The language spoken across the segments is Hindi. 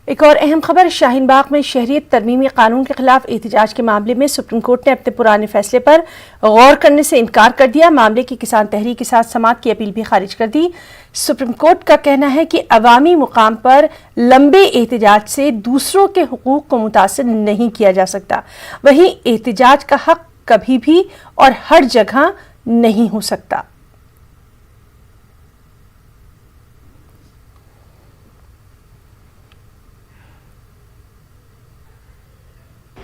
एक और अहम खबर, शाहीन बाग में शहरियत तरमीमी कानून के खिलाफ एहतजाज के मामले में सुप्रीम कोर्ट ने अपने पुराने फैसले पर गौर करने से इनकार कर दिया। मामले की किसान तहरीक के साथ समाअत की अपील भी खारिज कर दी। सुप्रीम कोर्ट का कहना है कि अवामी मुकाम पर लंबे एहतजाज से दूसरों के हुकूक को मुतासिर नहीं किया जा सकता। वहीं एहतजाज का हक कभी भी और हर जगह नहीं हो सकता।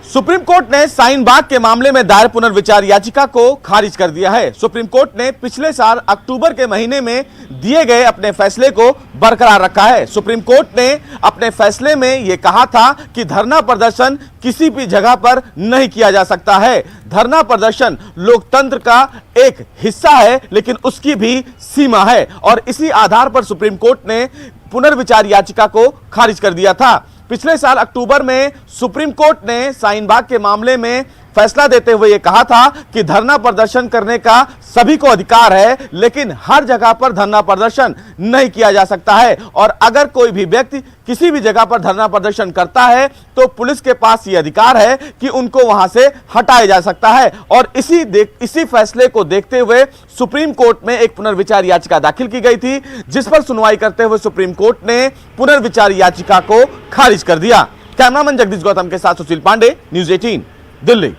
सुप्रीम कोर्ट ने शाहीन बाग के मामले में दायर पुनर्विचार याचिका को खारिज कर दिया है। सुप्रीम कोर्ट ने पिछले साल अक्टूबर के महीने में दिए गए अपने फैसले को बरकरार रखा है। सुप्रीम कोर्ट ने अपने फैसले में यह कहा था कि धरना प्रदर्शन किसी भी जगह पर नहीं किया जा सकता है। धरना प्रदर्शन लोकतंत्र का एक हिस्सा है, लेकिन उसकी भी सीमा है और इसी आधार पर सुप्रीम कोर्ट ने पुनर्विचार याचिका को खारिज कर दिया था। पिछले साल अक्टूबर में सुप्रीम कोर्ट ने शाहीन बाग के मामले में फैसला देते हुए यह कहा था कि धरना प्रदर्शन करने का सभी को अधिकार है, लेकिन हर जगह पर धरना प्रदर्शन नहीं किया जा सकता है। और अगर कोई भी व्यक्ति किसी भी जगह पर धरना प्रदर्शन करता है तो पुलिस के पास यह अधिकार है कि उनको वहां से हटाया जा सकता है। और इसी फैसले को देखते हुए सुप्रीम कोर्ट में एक पुनर्विचार याचिका दाखिल की गई थी, जिस पर सुनवाई करते हुए सुप्रीम कोर्ट ने पुनर्विचार याचिका को खारिज कर दिया। कैमरामैन जगदीश गौतम के साथ सुशील पांडे, न्यूज़ 18 दिल्ली।